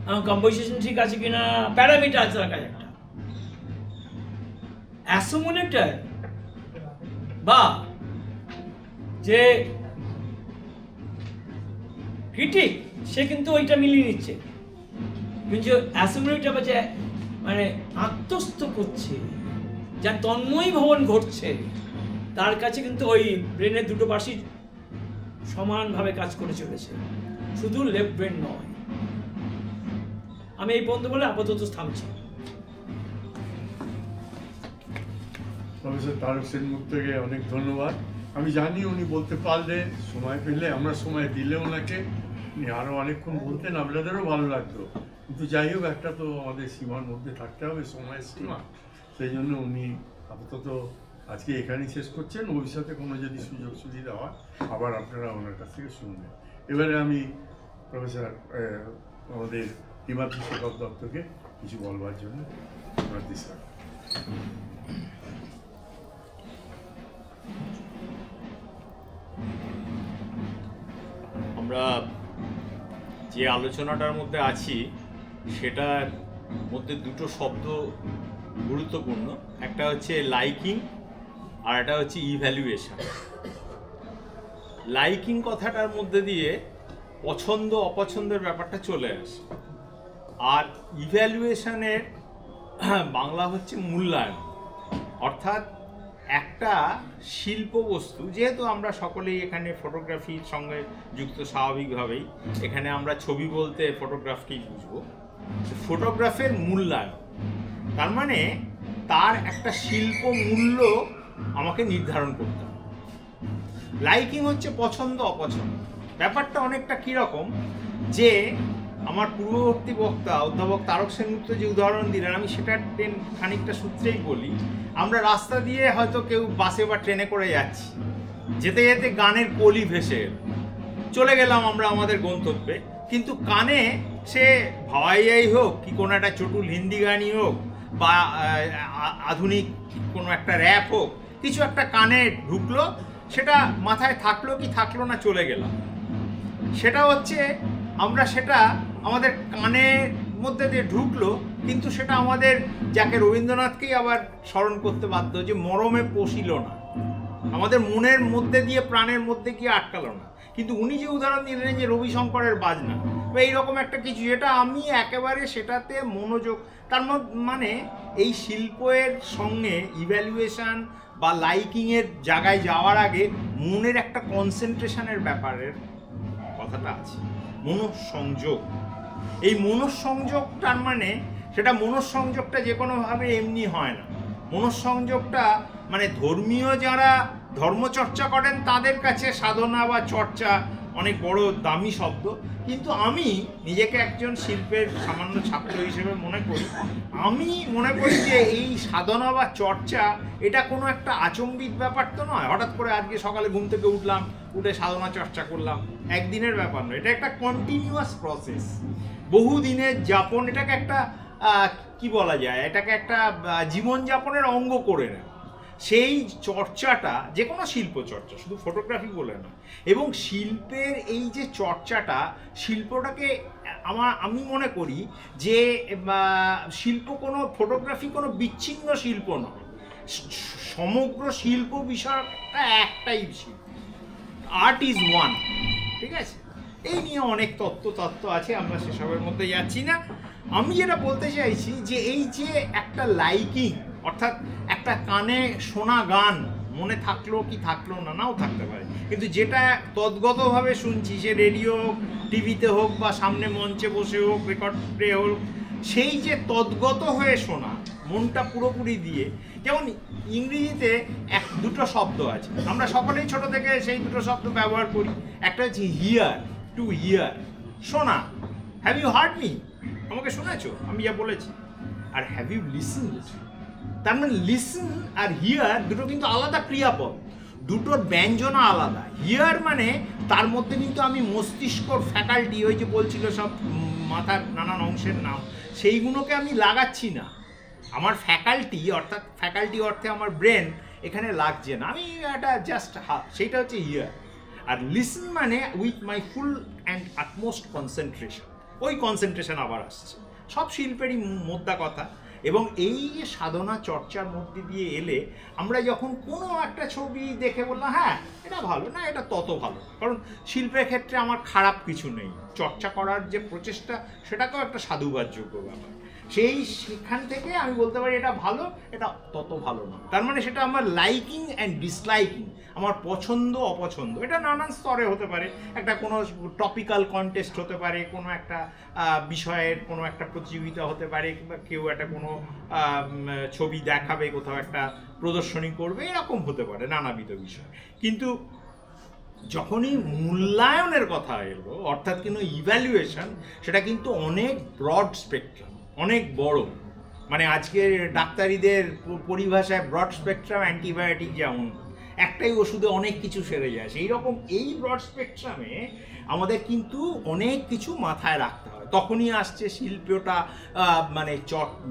আমার কম্পোজিশন ঠিক আছে কিনা, প্যারামিটার আছে তার কাছে একটা। অ্যাসিমিলেটর বা যে ক্রিটিক, সে কিন্তু ওইটা মিলিয়ে নিচ্ছে। কিন্তু অ্যাসিমিলেটর বা যে মানে আত্মস্থ করছে, যা তন্ময় ভবন ঘটছে, তার কাছে কিন্তু ওই ব্রেনের দুটো পাশই সমানভাবে কাজ করে চলেছে, শুধু লেফট ব্রেন নয়। আমি এই পর্যন্ত বলে আপাতত থামছি। প্রফেসর তারক সেনগুপ্তকে অনেক ধন্যবাদ। আমি জানি উনি বলতে পারলে, সময় পেলে, আমরা সময় দিলে ওনাকে, উনি আরও অনেকক্ষণ বলতেন, আপনাদেরও ভালো লাগতো। কিন্তু যাই হোক, একটা তো আমাদের সীমার মধ্যে থাকতে হবে, সময়ের সীমা। সেই জন্য উনি আপাতত আজকে এখানেই শেষ করছেন। ভবিষ্যতে কোনো যদি সুযোগ সুবিধা হয় আবার আপনারা ওনার কাছ থেকে শুনবেন। এবারে আমি প্রফেসর আমাদের হিমাদ্রি শেখর দত্তকে কিছু বলবার জন্য অনুরোধ স্যার। আমরা যে আলোচনাটার মধ্যে আছি সেটার মধ্যে দুটো শব্দ গুরুত্বপূর্ণ, একটা হচ্ছে লাইকিং আর একটা হচ্ছে ইভ্যালুয়েশন। লাইকিং কথাটার মধ্যে দিয়ে পছন্দ অপছন্দের ব্যাপারটা চলে আসে, আর ইভ্যালুয়েশনের বাংলা হচ্ছে মূল্যায়ন। অর্থাৎ একটা শিল্প বস্তু, যেহেতু আমরা সকলেই এখানে ফটোগ্রাফির সঙ্গে যুক্ত স্বাভাবিকভাবেই, এখানে আমরা ছবি বলতে ফটোগ্রাফকেই বুঝবো। ফটোগ্রাফের মূল্যায়ন তার মানে তার একটা শিল্প মূল্য আমাকে নির্ধারণ করতে হবে। লাইকিং হচ্ছে পছন্দ অপছন্দ। ব্যাপারটা অনেকটা কীরকম, যে আমার পূর্ববর্তী বক্তা অধ্যাপক তারক সেনগুপ্ত যে উদাহরণ দিলেন, আমি সেটা খানিকটা সূত্রেই বলি। আমরা রাস্তা দিয়ে হয়তো কেউ বাসে বা ট্রেনে করে যাচ্ছি, যেতে যেতে গানের কলি ভেসে চলে গেলাম আমরা আমাদের গন্তব্যে, কিন্তু কানে সে ভাওয়াইয়াই হোক কি কোনো একটা চটুল হিন্দি গানই হোক বা আধুনিক কোনো একটা র্যাপ হোক, কিছু একটা কানে ঢুকলো, সেটা মাথায় থাকলো কি থাকলো না, চলে গেলাম। সেটা হচ্ছে আমরা সেটা আমাদের কানের মধ্যে দিয়ে ঢুকলো, কিন্তু সেটা আমাদের, যাকে রবীন্দ্রনাথকেই আবার স্মরণ করতে বাধ্য, যে মরমে পশিল না, আমাদের মনের মধ্যে দিয়ে প্রাণের মধ্যে গিয়ে আটকালো না। কিন্তু উনি যে উদাহরণ দিলেন যে রবিশঙ্করের বাজনা বা এইরকম একটা কিছু, যেটা আমি একেবারে সেটাতে মনোযোগ, তার মানে এই শিল্পের সঙ্গে ইভ্যালুয়েশন বা লাইকিংয়ের জায়গায় যাওয়ার আগে মনের একটা কনসেন্ট্রেশনের ব্যাপারের কথাটা আছে, মনঃসংযোগ। এই মনঃসংযোগটার মানে সেটা মনঃসংযোগটা যে কোনোভাবে এমনি হয় না। মনঃসংযোগটা মানে ধর্মীয় যারা ধর্মচর্চা করেন তাদের কাছে সাধনা বা চর্চা অনেক বড় দামি শব্দ, কিন্তু আমি নিজেকে একজন শিল্পের সামান্য ছাত্র হিসেবে আমি মনে করি যে এই সাধনা বা চর্চা এটা কোনো একটা আচম্বিত ব্যাপার তো নয়, হঠাৎ করে আজকে সকালে ঘুম থেকে উঠলাম, উঠে সাধনা চর্চা করলাম, একদিনের ব্যাপার নয়, এটা একটা কন্টিনিউয়াস প্রসেস, বহুদিনের যাপন, এটাকে একটা কি বলা যায়, এটাকে একটা জীবনযাপনের অঙ্গ করে নেয়। সেই চর্চাটা যে কোনো শিল্প চর্চা, শুধু ফটোগ্রাফি বলে না, এবং শিল্পের এই যে চর্চাটা, শিল্পটাকে আমি মনে করি যে শিল্প কোনো ফটোগ্রাফি কোনো বিচ্ছিন্ন শিল্প নয়, সমগ্র শিল্প বিষয়টা একটাই শিল্প, আর্ট ইজ ওয়ান, ঠিক আছে? এই নিয়ে অনেক তত্ত্ব আছে, আমরা সেসবের মধ্যে যাচ্ছি না। আমি যেটা বলতে চাইছি যে এই যে একটা লাইকিং, অর্থাৎ একটা কানে শোনা গান মনে থাকলো কি থাকলো না, নাও থাকতে পারে, কিন্তু যেটা তদ্গতভাবে শুনছি, সে রেডিও টিভিতে হোক বা সামনে মঞ্চে বসে হোক, রেকর্ডে হোক, সেই যে তদ্গত হয়ে শোনা, মনটা পুরোপুরি দিয়ে, যেমন ইংরেজিতে দুটো শব্দ আছে, আমরা সকলেই ছোট থেকে সেই দুটো শব্দ ব্যবহার করি, একটা হচ্ছে হিয়ার, টু হিয়ার, শোনা, হ্যাভ ইউ হার্ড মি, আমাকে শুনেছো আমি যা বলেছি, আর হ্যাভ ইউ লিসেনড, তার মানে লিসেন আর হিয়ার দুটো কিন্তু আলাদা ক্রিয়াপদ, দুটোর ব্যঞ্জনা আলাদা। হিয়ার মানে তার মধ্যে কিন্তু আমি মস্তিষ্কর ফ্যাকাল্টি, ওই যে বলছিল সব মাথার নানান অংশের নাম, সেইগুলোকে আমি লাগাচ্ছি না, আমার ফ্যাকাল্টি, অর্থাৎ ফ্যাকাল্টি অর্থে আমার ব্রেন এখানে লাগছে না, আমি এটা জাস্ট সেইটা হচ্ছে হিয়ার। আর লিসেন মানে with my full and utmost concentration, ওই কনসেন্ট্রেশন আবার আসছে, সব শিল্পেরই মোদ্দা কথা। এবং এই যে সাধনা চর্চার মধ্যে দিয়ে এলে আমরা যখন কোনো একটা ছবি দেখে বললাম হ্যাঁ এটা ভালো, না এটা তত ভালো, কারণ শিল্পের ক্ষেত্রে আমার খারাপ কিছু নেই, চর্চা করার যে প্রচেষ্টা সেটাকেও একটা সাধুবাদযোগ্য ব্যাপার, সেখান থেকে আমি বলতে পারি এটা ভালো, এটা তত ভালো না, তার মানে সেটা আমার লাইকিং অ্যান্ড ডিসলাইকিং, আমার পছন্দ অপছন্দ, এটা নানান স্তরে হতে পারে, একটা কোনো টপিক্যাল কন্টেস্ট হতে পারে, কোনো একটা বিষয়ের কোনো একটা প্রতিযোগিতা হতে পারে, কিংবা কেউ একটা কোনো ছবি দেখাবে, কোথাও একটা প্রদর্শনী করবে, এরকম হতে পারে নানাবিধ বিষয়। কিন্তু যখনই মূল্যায়নের কথা এলো, অর্থাৎ কিন্তু ইভ্যালুয়েশন, সেটা কিন্তু অনেক ব্রড স্পেকট্রাম, অনেক বড়, মানে আজকে ডাক্তারিদের পরিভাষায় ব্রড স্পেকট্রাম অ্যান্টিবায়োটিক, যেমন একটাই ওষুধে অনেক কিছু সেরে যায়, সেই রকম এই ব্রড স্পেকট্রামে আমাদের কিন্তু অনেক কিছু মাথায় রাখতে হয়, তখনই আসছে শিল্পটা, মানে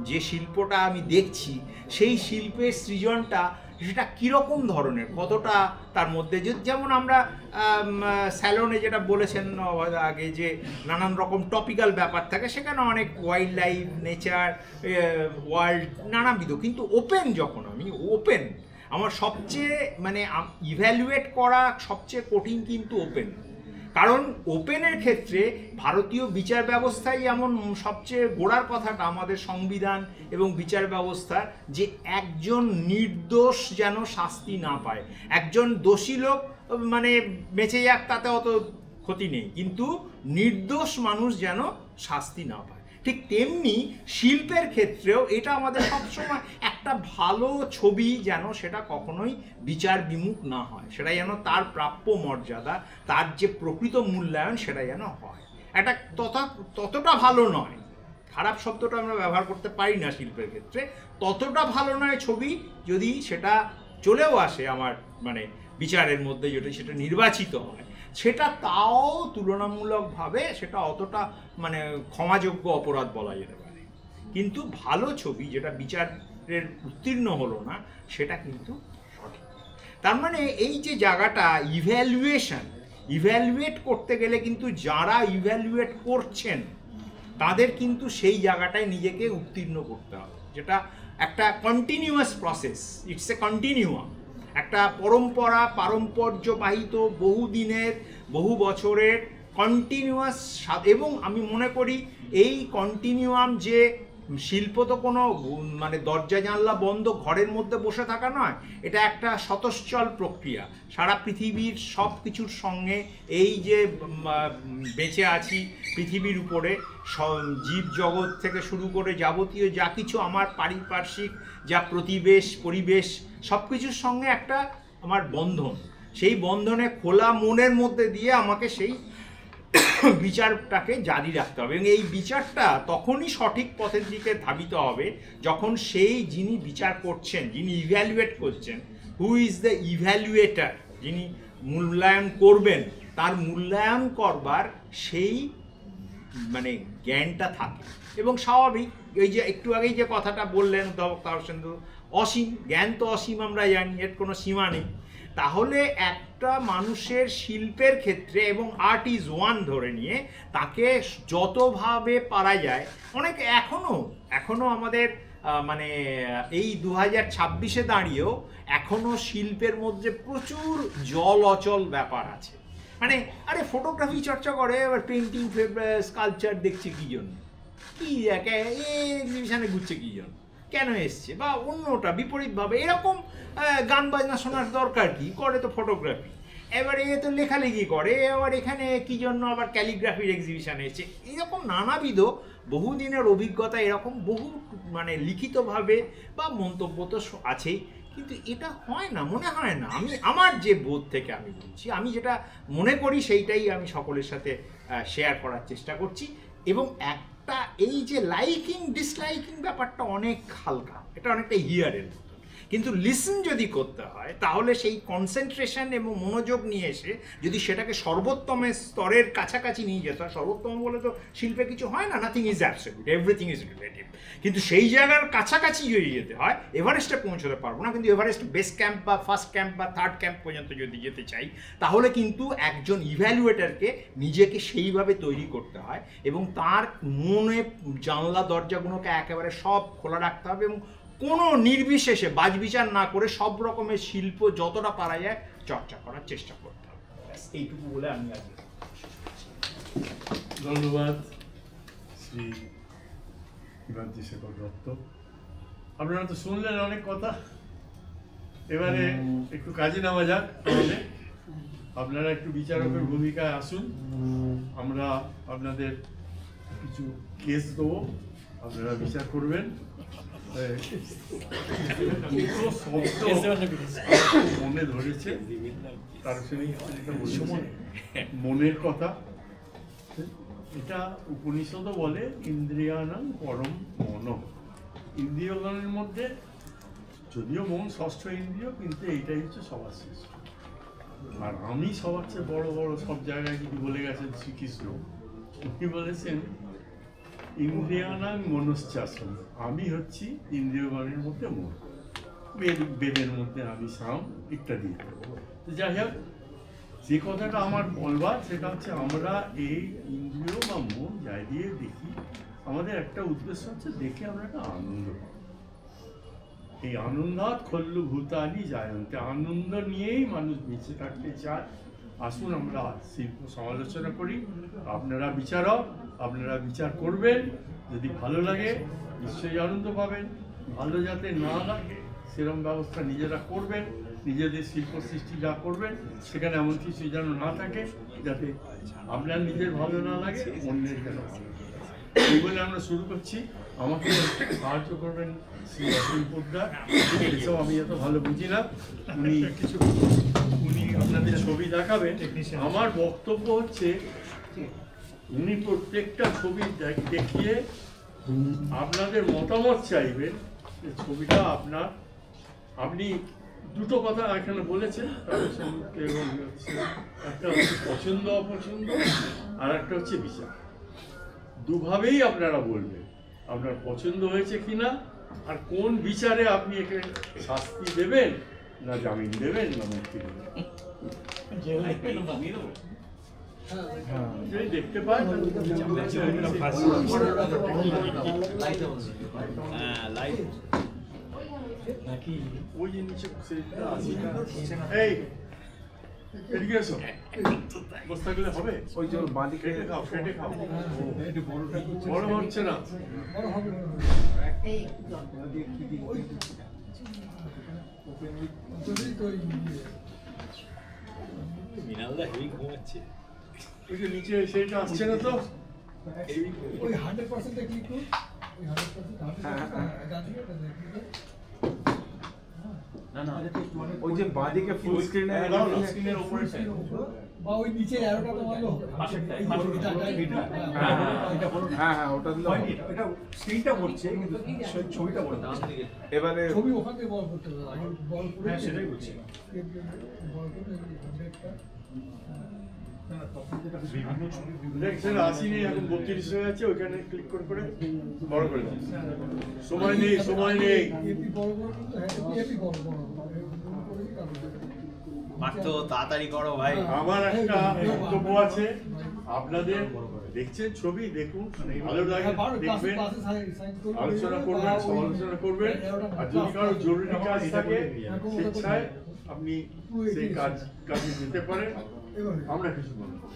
যে শিল্পটা আমি দেখছি সেই শিল্পের সৃজনটা সেটা কীরকম ধরনের, কতটা তার মধ্যে, যেমন আমরা স্যালনে যেটা বলেছেন আগে যে নানান রকম টপিক্যাল ব্যাপার থাকে, সেখানে অনেক ওয়াইল্ড লাইফ, নেচার, ওয়ার্ল্ড, নানাবিধ, কিন্তু ওপেন, যখন আমি ওপেন, আমার সবচেয়ে মানে ইভ্যালুয়েট করা সবচেয়ে কঠিন কিন্তু ওপেন, কারণ ওপেনের ক্ষেত্রে ভারতীয় বিচার ব্যবস্থায় যেমন সবচেয়ে গোড়ার কথাটা আমাদের সংবিধান এবং বিচার ব্যবস্থার, যে একজন নির্দোষ যেন শাস্তি না পায়, একজন দোষী লোক মানে বেঁচে যাক তাতে অত ক্ষতি নেই, কিন্তু নির্দোষ মানুষ যেন শাস্তি না পায়, ঠিক তেমনি শিল্পের ক্ষেত্রেও এটা আমাদের সবসময় একটা ভালো ছবি যেন সেটা কখনোই বিচার বিমুখ না হয়, সেটা যেন তার প্রাপ্য মর্যাদা, তার যে প্রকৃত মূল্যায়ন সেটা যেন হয়, এটা ততটা ভালো নয়, খারাপ শব্দটা আমরা ব্যবহার করতে পারি না শিল্পের ক্ষেত্রে, ততটা ভালো নয় ছবি যদি সেটা চলেও আসে আমার মানে বিচারের মধ্যে, যদি সেটা নির্বাচিত হয়, সেটা তাও তুলনামূলকভাবে সেটা অতটা মানে ক্ষমাযোগ্য অপরাধ বলা যেতে পারে, কিন্তু ভালো ছবি যেটা বিচারের উত্তীর্ণ হলো না সেটা কিন্তু সঠিক। তার মানে এই যে জায়গাটা ইভ্যালুয়েট করতে গেলে কিন্তু যারা ইভ্যালুয়েট করছেন তাদের কিন্তু সেই জায়গাটায় নিজেকে উত্তীর্ণ করতে হবে, যেটা একটা continuous process, it's a continuum, একটা পরম্পরা, পারম্পর্যবাহিত বহুদিনের, বহু বছরের কন্টিনিউয়াস, এবং আমি মনে করি এই কন্টিনিউয়াম যে শিল্প তো কোনো মানে দরজা জানলা বন্ধ ঘরের মধ্যে বসে থাকা নয়, এটা একটা স্বতঃস্ফল প্রক্রিয়া, সারা পৃথিবীর সব কিছুর সঙ্গে এই যে বেঁচে আছি পৃথিবীর উপরে, জীব জগৎ থেকে শুরু করে যাবতীয় যা কিছু আমার পারিপার্শ্বিক যা পরিবেশ সব কিছুর সঙ্গে একটা আমার বন্ধন, সেই বন্ধনে খোলা মনের মধ্যে দিয়ে আমাকে সেই বিচারটাকে জারি রাখতে হবে, এবং এই বিচারটা তখনই সঠিক পথের দিকে ধাবিত হবে যখন সেই যিনি বিচার করছেন, যিনি ইভ্যালুয়েট করছেন, হু ইজ দ্য ইভ্যালুয়েটার, যিনি মূল্যায়ন করবেন, তার মূল্যায়ন করবার সেই মানে জ্ঞানটা থাকে। এবং স্বাভাবিক ওই যে একটু আগেই যে কথাটা বললেন অধ্যাপক তারকেন্দু, অসীম জ্ঞান তো অসীম, আমরা জানি এর কোনো সীমা নেই। তাহলে একটা মানুষের শিল্পের ক্ষেত্রে, এবং আর্ট ইজ ওয়ান ধরে নিয়ে তাকে যতভাবে পারা যায়, অনেক এখনো আমাদের মানে এই 2026-এ দাঁড়িয়েও এখনো শিল্পের মধ্যে প্রচুর জল অচল ব্যাপার আছে। মানে আরে ফটোগ্রাফি চর্চা করে, এবার পেন্টিং স্কাল্পচার দেখছে কী জন্য, কি এক্সিবিশনে ঘুরছে কী জন্য, কেন এসছে, বা অন্যটা বিপরীতভাবে এরকম গান বাজনা শোনার দরকার কি, করে তো ফটোগ্রাফি। এবারে এ তো লেখালেখি করে, আবার এখানে কী জন্য আবার ক্যালিগ্রাফির এক্সিবিশন এসেছে। এরকম নানাবিধ বহুদিনের অভিজ্ঞতা, এরকম বহু মানে লিখিতভাবে বা মন্তব্য তো আছেই, কিন্তু এটা হয় না, মনে হয় না। আমি আমার যে বোধ থেকে আমি বলছি, আমি যেটা মনে করি সেইটাই আমি সকলের সাথে শেয়ার করার চেষ্টা করছি। এবং একটা এই যে লাইকিং ডিসলাইকিং ব্যাপারটা অনেক হালকা, এটা অনেকটা হিয়ারের মতো, কিন্তু লিসেন যদি করতে হয় তাহলে সেই কনসেন্ট্রেশন এবং মনোযোগ নিয়ে এসে যদি সেটাকে সর্বোত্তম স্তরের কাছাকাছি নিয়ে যেতে হয়, সর্বোত্তম বলে তো শিল্পে কিছু হয় না, nothing is absolute, everything is relative, কিন্তু সেই জায়গার কাছাকাছি যদি যেতে হয়, এভারেস্টে পৌঁছতে পারবো না, কিন্তু এভারেস্ট বেস ক্যাম্প বা ফার্স্ট ক্যাম্প বা থার্ড ক্যাম্প পর্যন্ত যদি যেতে চাই, তাহলে কিন্তু একজন ইভ্যালুয়েটারকে নিজেকে সেইভাবে তৈরি করতে হয়, এবং তার মনে জানলা দরজাগুলোকে একেবারে সব খোলা রাখতে হবে, এবং কোনো নির্বিশেষে বাজবিচার না করে সব রকমের শিল্প যতটা পারা যায় চর্চা করার চেষ্টা করতে হবে। এইটুকু বলে আমি আজকে ধন্যবাদ শ্রী হিমাদ্রি শেখর দত্ত। আপনারা তো শুনলেন অনেক কথা, এবারে একটু কাজে নেওয়া যাক। তাহলে আপনারা একটু বিচারকের ভূমিকায় আসুন, আমরা আপনাদের কিছু কেস দেবো, আপনারা বিচার করবেন। মনে ধরেছে তার সঙ্গে মনের কথা, এটা উপনিষদও বলে ইন্দ্রিয়ানাং পরম মন। ইন্দ্রিয়গণের মধ্যে যদিও মন ষষ্ঠ ইন্দ্রিয়, কিন্তু এইটাই হচ্ছে সবার শ্রেষ্ঠ। আর আমি সবার চেয়ে বড় বড় সব জায়গায় কিন্তু বলে গেছেন শ্রীকৃষ্ণ, উনি বলেছেন ইন্দ্রিয়ানাং মনশ্চাসন, আমি হচ্ছি ইন্দ্রিয়গণের মধ্যে মন, বেদের মধ্যে আমি সাম ইত্যাদি। তো যাই হোক, যে কথাটা আমার বলবার সেটা হচ্ছে আমরা এই ইন্দ্রিয় বা মন যাই দিয়ে দেখি, আমাদের একটা উদ্দেশ্য হচ্ছে দেখে আমরা একটা আনন্দ পাই। এই আনন্দাৎ খল্লু ভূতানি জায়ন্তে, আনন্দ নিয়েই মানুষ বেঁচে থাকতে চায়। আসুন আমরা শিল্প সমালোচনা করি, আপনারা বিচারক, আপনারা বিচার করবেন, যদি ভালো লাগে নিশ্চয়ই আনন্দ পাবেন, ভালো যাতে না লাগে সেরকম ব্যবস্থা নিজেরা করবেন, নিজেদের শিল্প সৃষ্টি যা করবেন সেখানে এমন কিছু যেন না থাকে যাতে আপনার নিজের ভালো না লাগে, অন্যের যেন ভালো লাগে। এই বলে আমরা শুরু করছি। আমাকে সাহায্য করবেন শ্রী অসীম পোদ্দার, এসব আমি এত ভালো বুঝি না, উনি আপনাদের ছবি দেখাবেন। আমার বক্তব্য হচ্ছে উনি প্রত্যেকটা ছবি দেখিয়ে আপনাদের মতামত চাইবেন, যে ছবিটা আপনি দুটো কথা এখানে বলেছেন, এবং একটা হচ্ছে পছন্দ অপছন্দ, আর একটা হচ্ছে বিচার। দুভাবেই আপনারা বলবেন আপনার পছন্দ হয়েছে কিনা, আর কোন বিচারে আপনি একে শাস্তি দেবেন, না জামিন দেবেন, না মুক্তি দেবেন। যদি দেখতে পাই ওই যে নিচে এই এদিকে এসো, বসে থাকলে হবে? ওই যে বাঁধি কেটে খাও, কেটে খাও। বড় হচ্ছে না। এই মৃণালদা হেভি ঘুমাচ্ছে। ওই যে নিচে সেটা আসছে না তো, ওই 100% ক্লিক করুন, ওই 100% ওই যে বাঁদিকে ফুল স্ক্রিনে স্ক্রিনের উপরে বা ওই নিচের অ্যারোটা তো মারলো হ্যাঁ হ্যাঁ ওটা দিলে হবে। এটা স্ক্রিনটা পড়ছে কিন্তু ছবিটা পড়ছে এবারে ছবি ওখান থেকে বল করতে হবে আগে বল করে হ্যাঁ সেটাই বলছি বল করে 100টা বিভিন্ন ছবি দেখছেন 80 নেই এখন 32 হয়ে যাচ্ছে, ওইখানে ক্লিক করে বড় করে দাও। সময় নেই এপি বড় বড় কিন্তু হ্যাঁ এপি বড় বড় করেছি কারণ মারতো তাড়াতাড়ি করো ভাই। আমার একটা বক্তব্য আছে আপনাদের, দেখছেন ছবি দেখুন, ভালো লাগে দেখবেন, আলোচনা করবেন, সমালোচনা করবেন, আর যদি কারো জরুরি কাজ থাকে স্বেচ্ছায় আপনি সেই কাজে যেতে পারেন, আমরা কিছু বলবো না।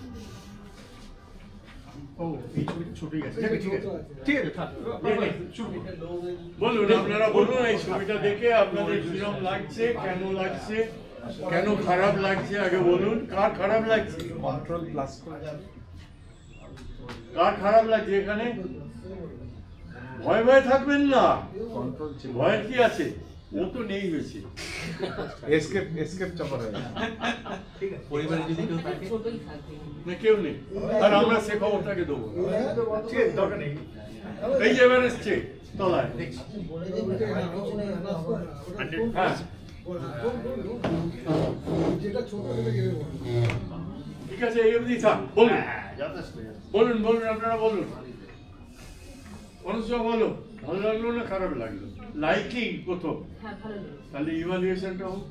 ও এই ছবিটা ছোটই আছে ঠিক আছে ঠিক আছে থাক। বলুন, আপনারা বলুন এই ছবিটা দেখে আপনাদের কিরকম লাগছে, কেন লাগছে, কেন খারাপ লাগছে, আগে বলুন কার খারাপ লাগছে, কন্ট্রোল প্লাস কার খারাপ লাগছে। এখানে ভয় ভয় থাকবেন না, কন্ট্রোল ছিল ভয়ের কি আছে, ও তো নেই বেশি। এসকেপ চাপা হয়ে গেছে। পরিবারে যদি কেউ থাকে ছোটই থাকবে না কেউ নেই, আর আমরা সে খবরটাকে দেবো। ঠিক আছে দরকার নেই এই যে এবার এসছে তলায়, হ্যাঁ যেটা ছোট থেকে গেলে ঠিক আছে, এই অবধি থাক। বলুন বলুন বলুন আপনারা বলুন, অনুষ্কা বলো, ভালো লাগলো না খারাপ লাগলো? লাইকিং প্রথম, হ্যাঁ ভালো লেগেছে তাহলে ইভালুয়েশনটা হোক,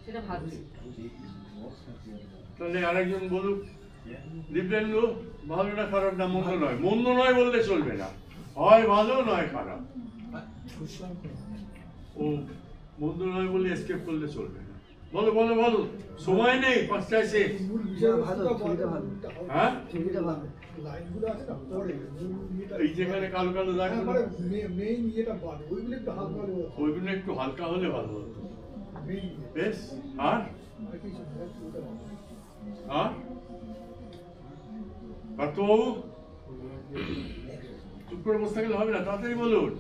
সেটা ভাবছি তাহলে আরেকজন বলুক, দিব্যেন্দু ভালো না খারাপ না মন্দ নয়, মন্দ নয় বললে চলবে না, হয় ভালো নয় খারাপ। ও মন্দ নয় বলে এসকেপ করলে চলবে না, বলো বলো বলো, সময় নেই, 5টায় শেষ। মূল বিষয় ভালো হ্যাঁ লাইনগুলো আছে না পরে এই যেখানে কালো কালো দাগগুলো, মেইন ইয়েটা বাদ ওইগুলো একটু হালকা হলে ওইগুলো একটু হালকা হলে ভালো হতো। মেইন বেশ, আর আর পার্থবাবু চুপ করে বসে থাকলে হবে না, তাড়াতাড়ি বলুন।